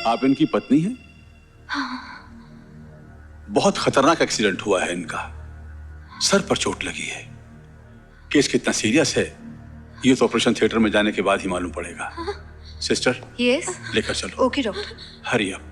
आप इनकी पत्नी हैं? बहुत खतरनाक एक्सीडेंट हुआ है इनका, सर पर चोट लगी है। केस कितना सीरियस है ये तो ऑपरेशन थिएटर में जाने के बाद ही मालूम पड़ेगा। सिस्टर, यस, लेकर चलो। Okay doctor. Hurry up.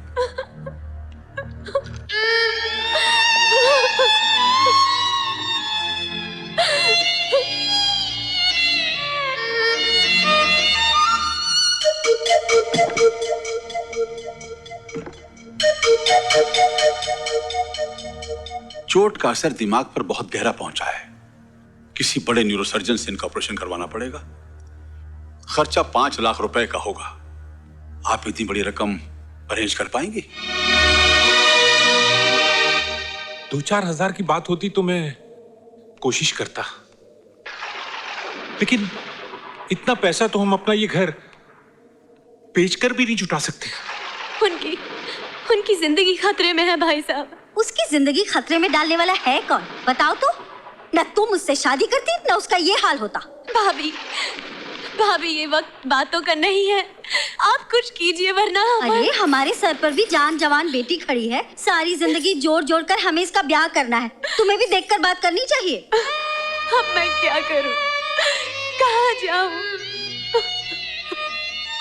चोट का असर दिमाग पर बहुत गहरा पहुंचा है। किसी बड़े न्यूरोसर्जन से इनका ऑपरेशन करवाना पड़ेगा। खर्चा 5 लाख रुपए का होगा। आप इतनी बड़ी रकम अरेंज कर पाएंगे? 2-4 हजार की बात होती तो मैं कोशिश करता, लेकिन इतना पैसा तो हम अपना ये घर बेचकर भी नहीं जुटा सकते। उनकी जिंदगी खतरे में है भाई साहब। उसकी जिंदगी खतरे में डालने वाला है कौन, बताओ तो। न तुम मुझसे शादी करती न उसका ये हाल होता। भाभी ये वक्त बातों का नहीं है, आप कुछ कीजिए वरना अरे हमारे सर पर भी जान जवान बेटी खड़ी है। सारी जिंदगी जोड़ जोड़ कर हमें इसका ब्याह करना है। तुम्हें भी देखकर बात करनी चाहिए। अब मैं क्या करूं, कहाँ जाऊं?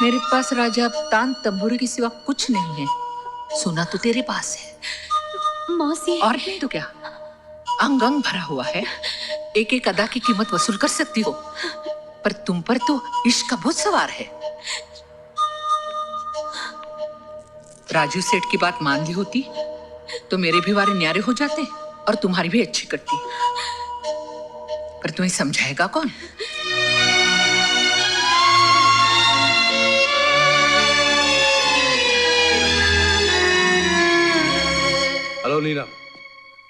मेरे पास राजा तान तंबूरे के सिवा कुछ नहीं है। सोना तो तेरे पास है मौसी। और नहीं तो क्या, अंग अंग भरा हुआ है। एक एक अदा की कीमत वसूल कर सकती हो, पर तुम पर तो इश्क का भूत सवार है। राजू सेठ की बात मान ली होती तो मेरे भी वारे न्यारे हो जाते और तुम्हारी भी अच्छी करती, पर तुम्हें समझाएगा कौन? हेलो नीना,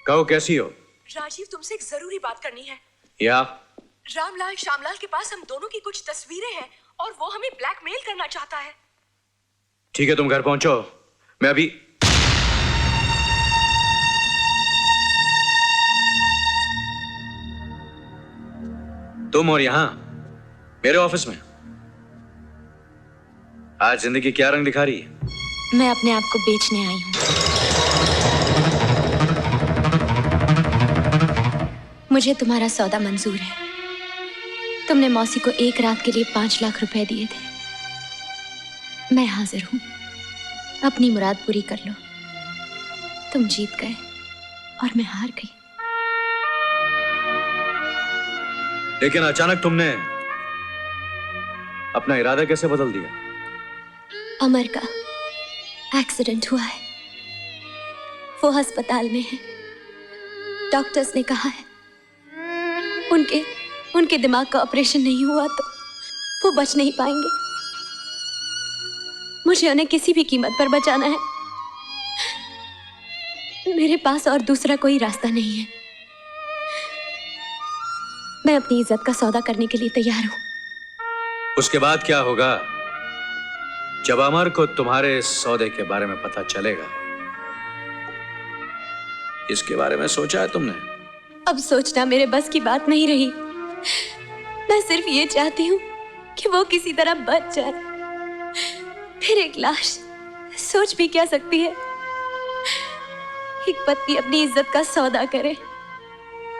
कहो कैसी हो? राजीव, तुमसे एक जरूरी बात करनी है। या? रामलाल श्यामलाल के पास हम दोनों की कुछ तस्वीरें हैं और वो हमें ब्लैकमेल करना चाहता है। ठीक है, तुम घर पहुंचो, मैं अभी। तुम और यहां मेरे ऑफिस में आज जिंदगी क्या रंग दिखा रही है? मैं अपने आप को बेचने आई हूँ। मुझे तुम्हारा सौदा मंजूर है। तुमने मौसी को 1 रात के लिए 5 लाख रुपए दिए थे। मैं हाजिर हूं, अपनी मुराद पूरी कर लो। तुम जीत गए और मैं हार गई। लेकिन अचानक तुमने अपना इरादा कैसे बदल दिया? अमर का एक्सीडेंट हुआ है, वो अस्पताल में है। डॉक्टर्स ने कहा है उनके दिमाग का ऑपरेशन नहीं हुआ तो वो बच नहीं पाएंगे। मुझे उन्हें किसी भी कीमत पर बचाना है। मेरे पास और दूसरा कोई रास्ता नहीं है। मैं अपनी इज्जत का सौदा करने के लिए तैयार हूं। उसके बाद क्या होगा जब अमर को तुम्हारे इस सौदे के बारे में पता चलेगा? इसके बारे में सोचा है तुमने? अब सोचना मेरे बस की बात नहीं रही। मैं सिर्फ ये चाहती हूँ कि वो किसी तरह बच जाए। फिर एक लाश सोच भी क्या सकती है? एक पत्नी अपनी इज्जत का सौदा करे,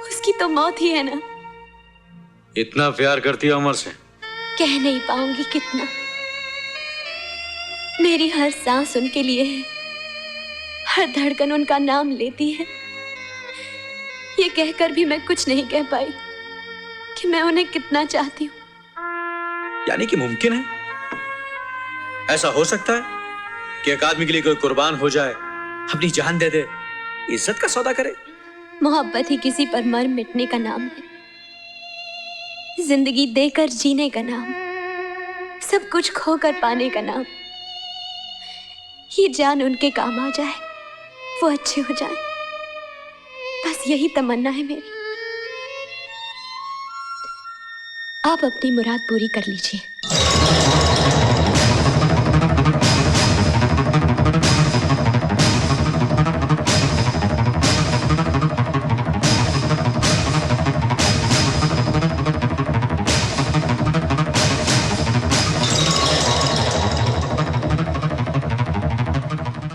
उसकी तो मौत ही है ना। इतना प्यार करती है अमर से? कह नहीं पाऊंगी कितना। मेरी हर सांस उनके लिए है, हर धड़कन उनका नाम लेती है। ये कहकर भी मैं कुछ नहीं कह पाई कि मैं उन्हें कितना चाहती हूँ। यानी कि मुमकिन है, ऐसा हो सकता है कि एक आदमी के लिए कोई कुर्बान हो जाए, अपनी जान दे दे, इज्जत का सौदा करे? मोहब्बत ही किसी पर मर मिटने का नाम है, जिंदगी देकर जीने का नाम, सब कुछ खोकर पाने का नाम। ये जान उनके काम आ जाए, वो अच्छे हो जाए, बस यही तमन्ना है मेरी। आप अपनी मुराद पूरी कर लीजिए।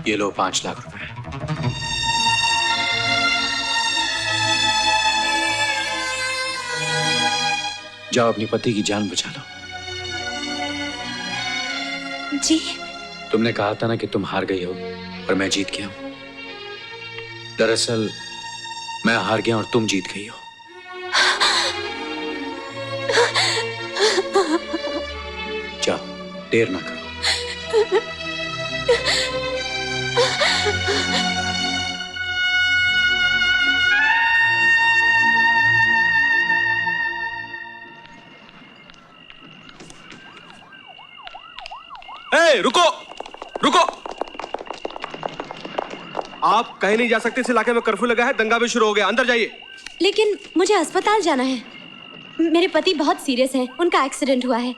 ये लो 5 लाख रुपए। जाओ अपनी पति की जान बचा लो। जी तुमने कहा था ना कि तुम हार गई हो और मैं जीत गया हूं। दरअसल मैं हार गया और तुम जीत गई हो। जाओ, देर ना करो। ए, रुको रुको, आप कहीं नहीं जा सकते। इस इलाके में कर्फ्यू लगा है, दंगा भी शुरू हो गया। अंदर जाइए। लेकिन मुझे अस्पताल जाना है। मेरे पति बहुत सीरियस हैं, उनका एक्सीडेंट हुआ है।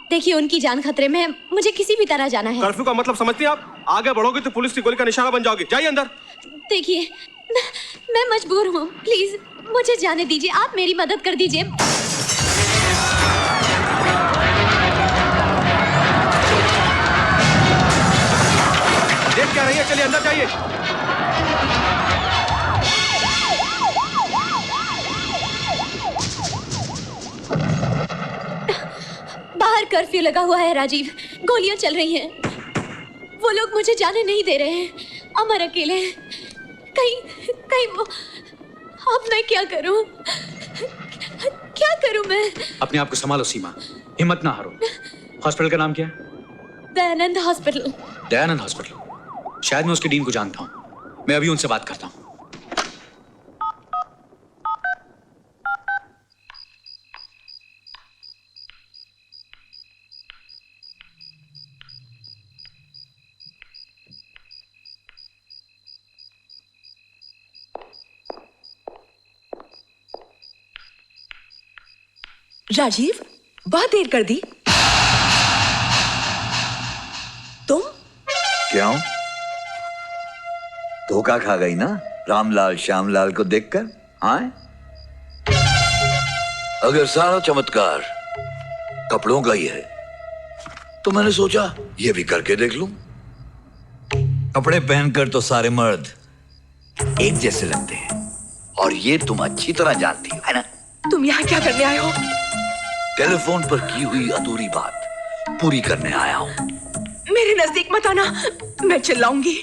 देखिए उनकी जान खतरे में है, मुझे किसी भी तरह जाना है। कर्फ्यू का मतलब समझती हैं आप? आगे बढ़ोगे तो पुलिस की गोली का निशाना बन जाओगे। जाइए अंदर। देखिए मैं मजबूर हूँ, प्लीज मुझे जाने दीजिए, आप मेरी मदद कर दीजिए। देख क्या रही है, चलिए अंदर जाइए। बाहर कर्फ्यू लगा हुआ है राजीव, गोलियां चल रही हैं। वो लोग मुझे जाने नहीं दे रहे हैं। अमर अकेले हैं। कहीं कहीं वो, अब मैं क्या करूं? क्या करूं मैं? अपने आप को संभालो सीमा, हिम्मत ना हारो। हॉस्पिटल का नाम क्या है? दयानंद हॉस्पिटल। दयानंद हॉस्पिटल। शायद मैं उसके डीन को जानता हूं। मैं अभी उनसे बात करता हूं। राजीव, बहुत देर कर दी। तुम क्यों? धोखा खा गई ना रामलाल श्यामलाल को देखकर? आए? अगर सारा चमत्कार कपड़ों का ही है तो मैंने सोचा ये भी करके देख लूं। कपड़े पहनकर तो सारे मर्द एक जैसे लगते हैं और ये तुम अच्छी तरह जानती हो, है ना? तुम यहाँ क्या करने आए हो? टेलीफोन पर की हुई अधूरी बात पूरी करने आया हूं। मेरे नजदीक मत आना, मैं चिल्लाऊंगी।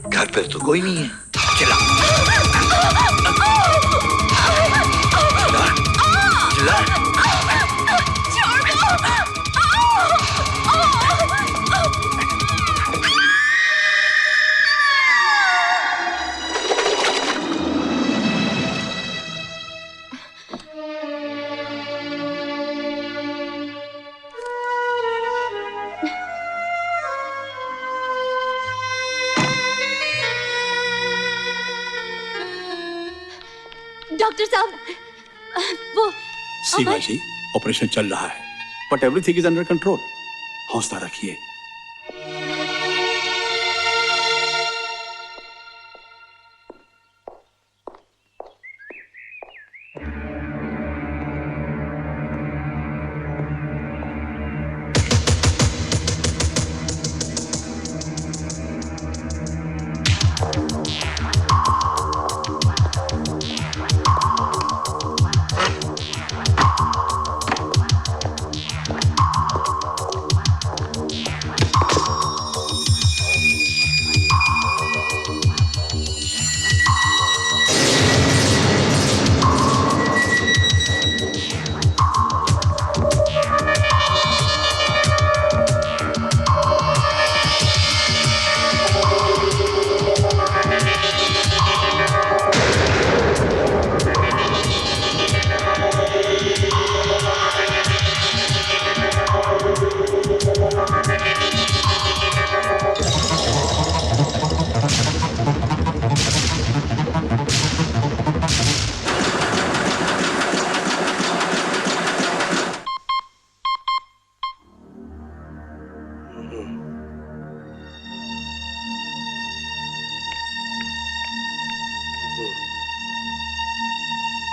घर पर तो कोई नहीं है। चिल्ला चिल्ला चिल्ला। डॉक्टर साहब, वो सीमा जी, ऑपरेशन चल रहा है but everything is under control. हौसला रखिए।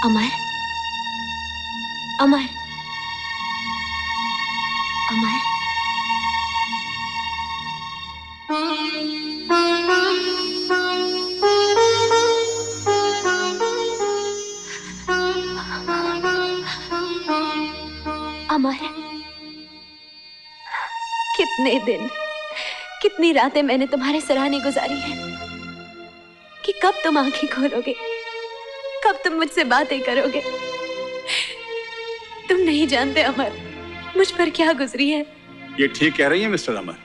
अमर, अमर, अमर। कितने दिन, कितनी रातें मैंने तुम्हारे सराहने गुजारी हैं कि कब तुम आंखें खोलोगे, कब तुम मुझसे बातें करोगे। तुम नहीं जानते अमर, मुझ पर क्या गुजरी है। ये ठीक कह रही है मिस्टर अमर।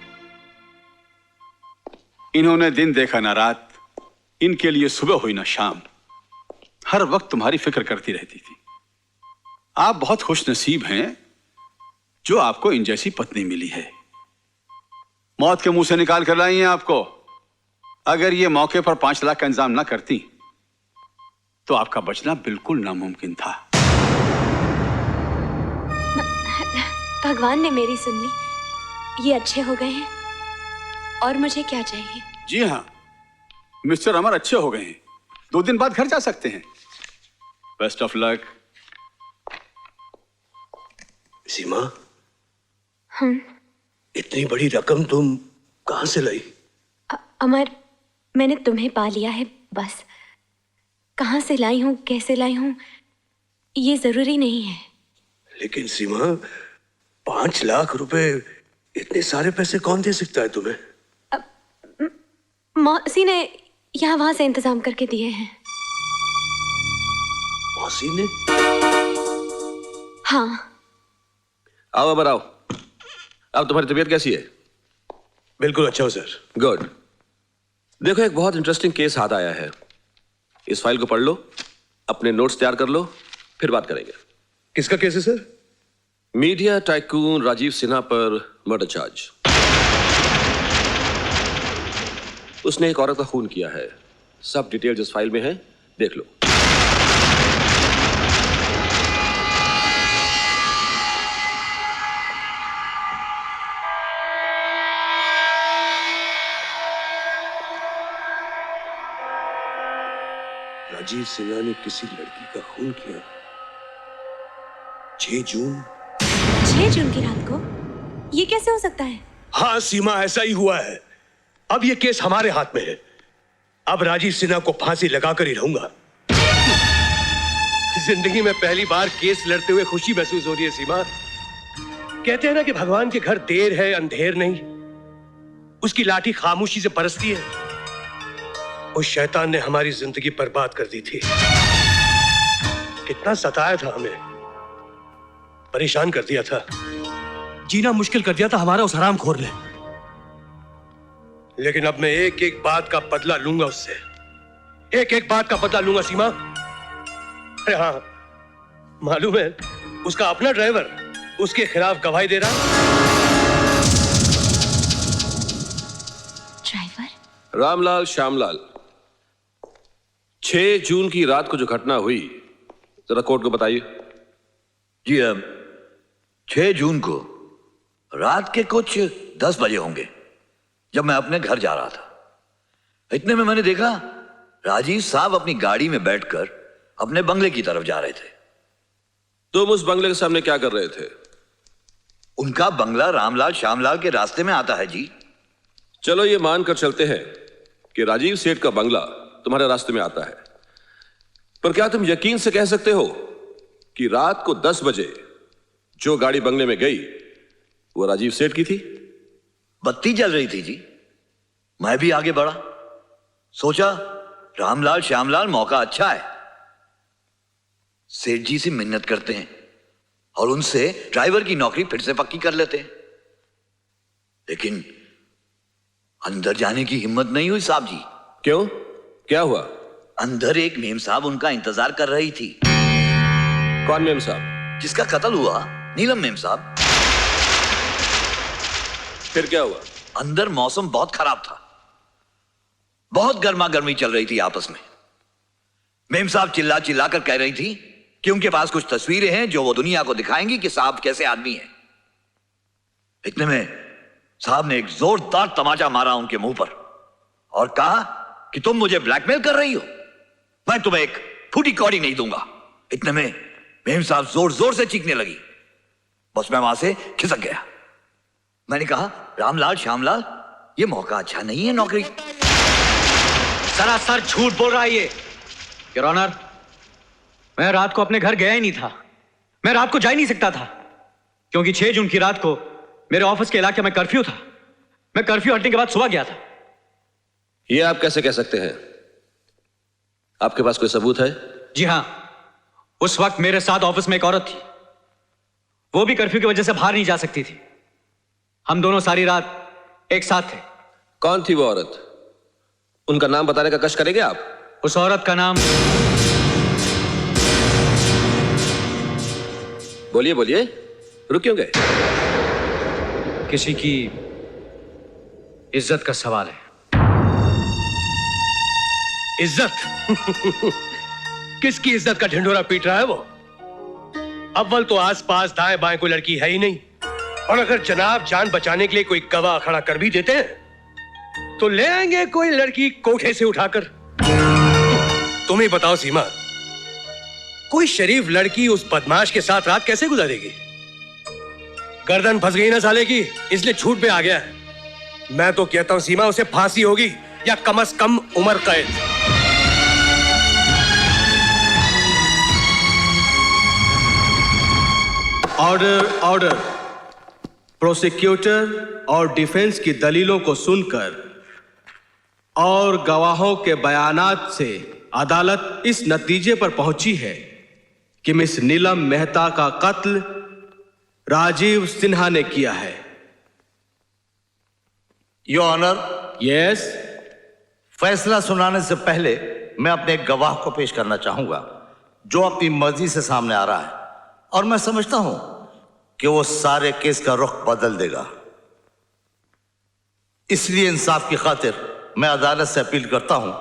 इन्होंने दिन देखा ना रात, इनके लिए सुबह हुई ना शाम, हर वक्त तुम्हारी फिक्र करती रहती थी। आप बहुत खुश नसीब हैं जो आपको इन जैसी पत्नी मिली है। मौत के मुंह से निकाल कर लाई हैं आपको। अगर ये मौके पर 5 लाख का इंतजाम ना करती तो आपका बचना बिल्कुल नामुमकिन था। भगवान ने मेरी सुन ली, ये अच्छे हो गए हैं और मुझे क्या चाहिए। जी हां, मिस्टर अमर अच्छे हो गए हैं, 2 दिन बाद घर जा सकते हैं। Best of luck. सीमा, इतनी बड़ी रकम तुम कहां से लाई? अमर, मैंने तुम्हें पा लिया है बस। कहां से लाई हूं, कैसे लाई हूं, ये जरूरी नहीं है। लेकिन सीमा, 5 लाख रुपए, इतने सारे पैसे कौन दे सकता है तुम्हें? मौसी ने यहाँ वहां से इंतजाम करके दिए हैं। मौसी ने? हाँ। आओ अबर आओ। अब तुम्हारी तबीयत कैसी है? बिल्कुल अच्छा हो सर। गुड। देखो, एक बहुत इंटरेस्टिंग केस हाथ आया है। इस फाइल को पढ़ लो, अपने नोट्स तैयार कर लो, फिर बात करेंगे। किसका केस है sir? Media tycoon Rajeev Sinha पर मर्डर चार्ज। उसने एक औरत का खून किया है। सब डिटेल्स इस फाइल में है, देख लो। राजीव सिन्हा ने किसी लड़की का खून किया। 6 जून 6 जून की रात को? ये कैसे हो सकता है? हाँ सीमा, ऐसा ही हुआ है। अब ये केस हमारे हाथ में है। अब राजीव सिन्हा को फांसी लगाकर ही रहूंगा। जिंदगी में पहली बार केस लड़ते हुए खुशी महसूस हो रही है सीमा। कहते हैं ना कि भगवान के घर देर है अंधेर नहीं। उसकी लाठी खामोशी से बरसती है। उस शैतान ने हमारी जिंदगी बर्बाद कर दी थी। कितना सताया था हमें, परेशान कर दिया था, जीना मुश्किल कर दिया था हमारा उस हरामखोर ने। लेकिन अब मैं एक एक बात का बदला लूंगा उससे, एक एक बात का बदला लूंगा सीमा। अरे हाँ, मालूम है उसका अपना ड्राइवर उसके खिलाफ गवाही दे रहा। ड्राइवर? रामलाल श्यामलाल, 6 जून की रात को जो घटना हुई, जरा कोर्ट को बताइए। जी, अब 6 जून को रात के कुछ 10 बजे होंगे, जब मैं अपने घर जा रहा था। इतने में मैंने देखा राजीव साहब अपनी गाड़ी में बैठकर अपने बंगले की तरफ जा रहे थे। तुम उस बंगले के सामने क्या कर रहे थे? उनका बंगला रामलाल श्यामलाल के रास्ते में आता है जी। चलो ये मानकर चलते हैं कि राजीव सेठ का बंगला तुम्हारे रास्ते में आता है, पर क्या तुम यकीन से कह सकते हो कि रात को 10 बजे जो गाड़ी बंगले में गई वो राजीव सेठ की थी? बत्ती जल रही थी जी। मैं भी आगे बढ़ा, सोचा रामलाल श्यामलाल मौका अच्छा है, सेठ जी से मिन्नत करते हैं और उनसे ड्राइवर की नौकरी फिर से पक्की कर लेते हैं। लेकिन अंदर जाने की हिम्मत नहीं हुई साहब जी। क्यों, क्या हुआ? अंदर एक मेम साहब उनका इंतजार कर रही थी। कौन मेम साहब? जिसका कत्ल हुआ, नीलम मेम साहब। फिर क्या हुआ? अंदर मौसम बहुत खराब था, बहुत गर्मा गर्मी चल रही थी आपस में। मेम साहब चिल्ला चिल्ला कर कह रही थी कि उनके पास कुछ तस्वीरें हैं जो वो दुनिया को दिखाएंगी कि साहब कैसे आदमी है। इतने में साहब ने एक जोरदार तमाचा मारा उनके मुंह पर और कहा कि तुम मुझे ब्लैकमेल कर रही हो, मैं तुम्हें एक फूटी कौड़ी नहीं दूंगा। इतने में मेम साहब जोर जोर से चीखने लगी। बस मैं वहां से खिसक गया। मैंने कहा, रामलाल श्यामलाल, ये मौका अच्छा नहीं है नौकरी। सरासर झूठ बोल रहा है ये। योर ऑनर, मैं रात को अपने घर गया ही नहीं था। मैं रात को जा ही नहीं सकता था, क्योंकि 6 जून की रात को मेरे ऑफिस के इलाके में कर्फ्यू था। मैं कर्फ्यू हटने के बाद सुबह गया था। ये आप कैसे कह सकते हैं? आपके पास कोई सबूत है? जी हां, उस वक्त मेरे साथ ऑफिस में एक औरत थी। वो भी कर्फ्यू की वजह से बाहर नहीं जा सकती थी। हम दोनों सारी रात एक साथ थे। कौन थी वो औरत? उनका नाम बताने का कष्ट करेंगे आप? उस औरत का नाम, बोलिए बोलिए, रुक क्यों गए? किसी की इज्जत का सवाल है। इज्जत? किसकी इज्जत का ढिंढोरा पीट रहा है वो? अव्वल तो आसपास दाएं बाएं कोई लड़की है ही नहीं, और अगर जनाब जान बचाने के लिए कोई गवाह खड़ा कर भी देते हैं तो ले आएंगे कोई लड़की कोठे से उठाकर। तुम ही बताओ सीमा, कोई शरीफ लड़की उस बदमाश के साथ रात कैसे गुजारेगी? गर्दन फंस गई ना साले की, इसलिए छूट पे आ गया है। मैं तो कहता हूं सीमा, उसे फांसी होगी या कम से कम उम्र कैद। Order order. प्रोसिक्यूटर और डिफेंस की दलीलों को सुनकर और गवाहों के बयानात से अदालत इस नतीजे पर पहुंची है कि मिस नीलम मेहता का कत्ल राजीव सिन्हा ने किया है। Your honour, yes. फैसला सुनाने से पहले मैं अपने एक गवाह को पेश करना चाहूंगा जो अपनी मर्जी से सामने आ रहा है, और मैं समझता हूं कि वो सारे केस का रुख बदल देगा। इसलिए इंसाफ की खातिर मैं अदालत से अपील करता हूं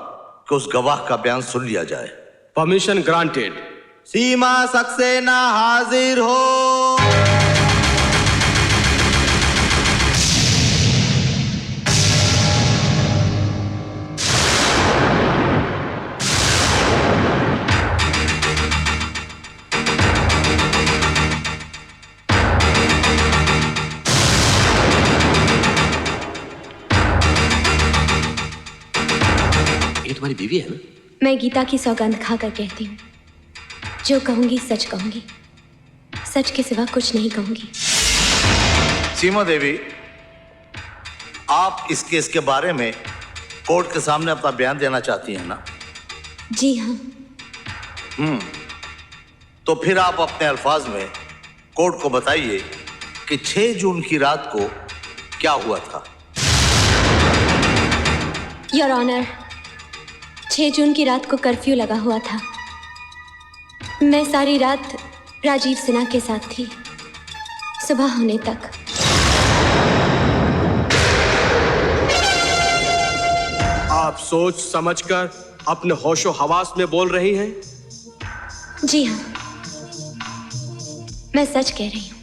कि उस गवाह का बयान सुन लिया जाए। Permission granted. सीमा सक्सेना हाजिर हो। तुम्हारी बीवी है ना? मैं गीता की सौगंध खाकर कहती हूँ, जो कहूंगी सच कहूंगी, सच के सिवा कुछ नहीं कहूंगी। सीमा देवी, आप इस केस के बारे में कोर्ट के सामने अपना बयान देना चाहती हैं ना? जी हाँ। तो फिर आप अपने अल्फाज में कोर्ट को बताइए कि 6 जून की रात को क्या हुआ था। योर ऑनर, 6 जून की रात को कर्फ्यू लगा हुआ था। मैं सारी रात राजीव सिन्हा के साथ थी, सुबह होने तक। आप सोच समझकर अपने होशो हवास में बोल रही हैं? जी हाँ, मैं सच कह रही हूँ।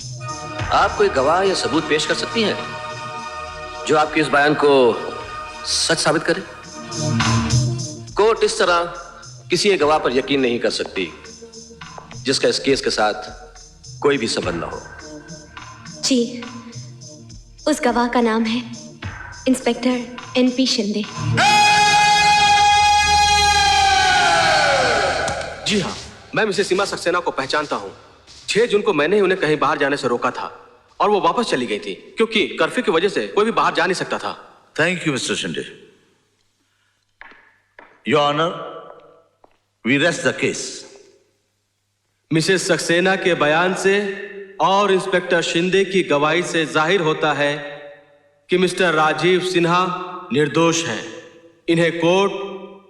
आप कोई गवाह या सबूत पेश कर सकती हैं जो आपके इस बयान को सच साबित करे? कोर्ट इस तरह किसी एक गवाह पर यकीन नहीं कर सकती जिसका इस केस के साथ कोई भी संबंध न हो। जी, उस गवाह का नाम है इंस्पेक्टर NP शिंदे। जी हाँ, मैं मिसेस सीमा सक्सेना को पहचानता हूँ। 6 जून को मैंने उन्हें कहीं बाहर जाने से रोका था और वो वापस चली गई थी क्योंकि कर्फ्यू की वजह से कोई भी बाहर जा नहीं सकता था। Thank you mister Shinde. Your honour, we rest the case. Mrs Saxena के बयान से और इंस्पेक्टर शिंदे की गवाही से जाहिर होता है कि मिस्टर राजीव सिन्हा निर्दोष हैं। इन्हें कोर्ट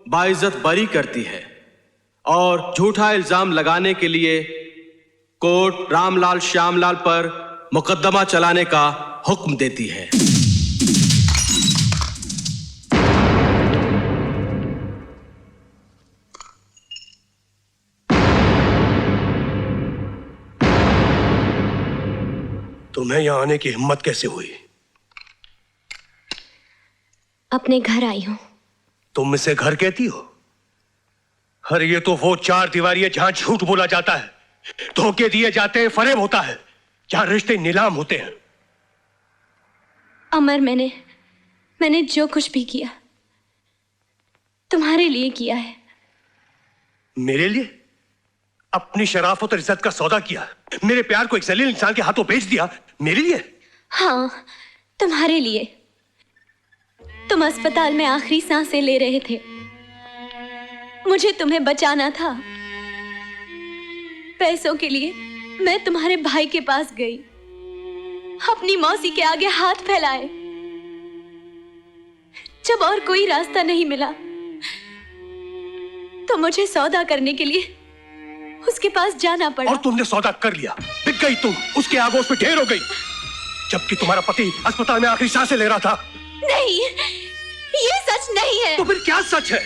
बाइज्जत बरी करती है और झूठा इल्जाम लगाने के लिए कोर्ट रामलाल श्यामलाल पर मुकदमा चलाने का हुक्म देती है। तुम्हें यहां आने की हिम्मत कैसे हुई? अपने घर आई हूं। तुम इसे घर कहती हो? अरे ये तो वो 4 दीवारी है जहां झूठ बोला जाता है, धोखे दिए जाते हैं, फरेब होता है, जहां रिश्ते नीलाम होते हैं। अमर, मैंने जो कुछ भी किया तुम्हारे लिए किया है। मेरे लिए? अपनी शराफत और इज्जत का सौदा किया, मेरे प्यार को एक जलील इंसान के हाथों बेच दिया, मेरे लिए? हाँ, तुम्हारे लिए। तुम अस्पताल में आखिरी सांसें ले रहे थे, मुझे तुम्हें बचाना था। पैसों के लिए मैं तुम्हारे भाई के पास गई, अपनी मौसी के आगे हाथ फैलाए। जब और कोई रास्ता नहीं मिला तो मुझे सौदा करने के लिए उसके पास जाना पड़ा। और तुमने सौदा कर लिया, बिक गई तुम, उसके आगोश में ढेर हो गई, जबकि तुम्हारा पति अस्पताल में आखिरी सांसें ले रहा था। नहीं, ये सच नहीं है। तो फिर क्या सच है?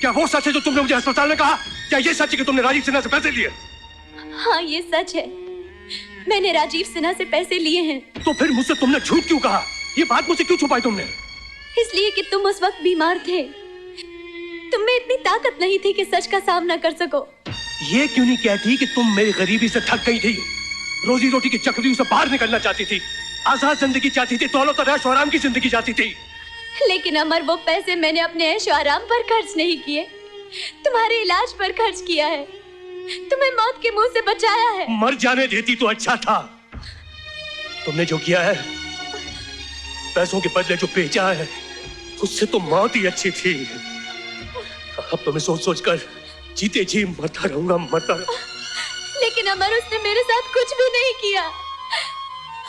क्या वो सच है जो तुमने मुझे अस्पताल में कहा? क्या ये सच है कि तुमने राजीव सिन्हा से पैसे लिए? हाँ, ये सच है, मैंने राजीव सिन्हा से पैसे लिए हैं। तो फिर मुझसे तुमने झूठ क्यों कहा? ये बात मुझसे क्यों छुपाई तुमने? इसलिए कि तुम उस वक्त बीमार थे, तुम में इतनी ताकत नहीं थी कि सच का सामना कर सको। ये क्यों नहीं कहती कि तुम मेरी गरीबी से थक गई थी, रोजी रोटी की चक्रव्यूह से बाहर निकलना चाहती थी, आजाद जिंदगी चाहती थी, दौलत और ऐश आराम की जिंदगी चाहती थी। लेकिन अमर, वो पैसे मैंने अपने ऐश आराम पर खर्च नहीं किए, तुम्हारे इलाज पर खर्च किया है, तुम्हें मौत के मुंह से बचाया है। मर जाने देती तो अच्छा था। तुमने जो किया है, पैसों के बदले जो बेचा है, उससे तो मौत ही अच्छी थी। अब तो मैं सोच सोच कर जीते जी मरता रहूंगा, मरता रहूंगा। लेकिन अमर, उसने मेरे साथ कुछ भी नहीं किया,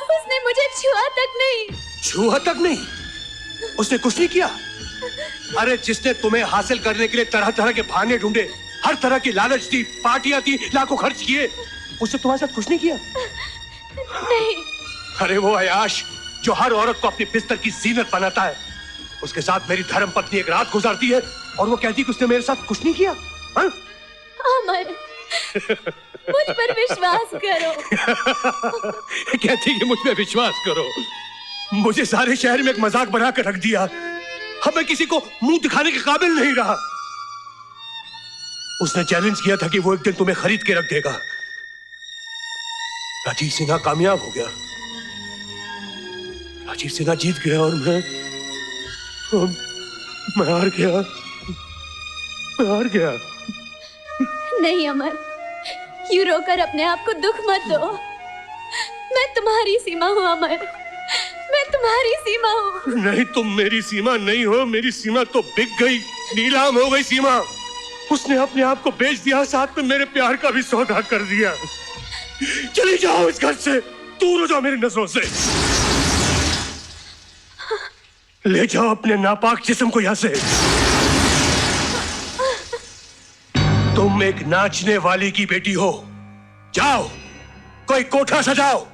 उसने मुझे छुआ तक नहीं। छुआ तक नहीं? उसने कुछ नहीं किया? अरे जिसने तुम्हें हासिल करने के लिए तरह तरह के बहाने ढूंढे, हर तरह की लालच दी, पार्टियां दी, लाखों खर्च किए, उसने तुम्हारे साथ कुछ नहीं किया? नहीं। अरे वो अयाश जो हर औरत को अपने बिस्तर की जीनत बनाता है, उसके साथ मेरी धर्म पत्नी एक रात गुजारती है और वो कहती है कि उसने मेरे साथ कुछ नहीं किया। हाँ? अमर, मुझ पर विश्वास करो। कहती कि मुझ पे विश्वास करो। मुझे सारे शहर में एक मजाक बना कर रख दिया, अब मैं किसी को मुंह दिखाने के काबिल नहीं रहा। उसने चैलेंज किया था कि वो एक दिन तुम्हें खरीद के रख देगा। राजीव सिन्हा कामयाब हो गया, राजीव सिन्हा जीत गया और मैं हार गया, मैं हार गया। नहीं अमर, यूं रोकर अपने आप को दुख मत दो। मैं तुम्हारी सीमा हूँ अमर, मैं तुम्हारी सीमा हूँ। नहीं, तुम मेरी सीमा नहीं हो, मेरी सीमा तो बिक गई, नीलाम हो गई सीमा। उसने अपने आप को बेच दिया, साथ में मेरे प्यार का भी सौदा कर दिया। चली जाओ इस घर से, दूर हो जाओ मेरी नजरों से। ले जाओ अपने नापाक जिस्म को यहाँ से। तुम एक नाचने वाली की बेटी हो, जाओ कोई कोठा सजाओ।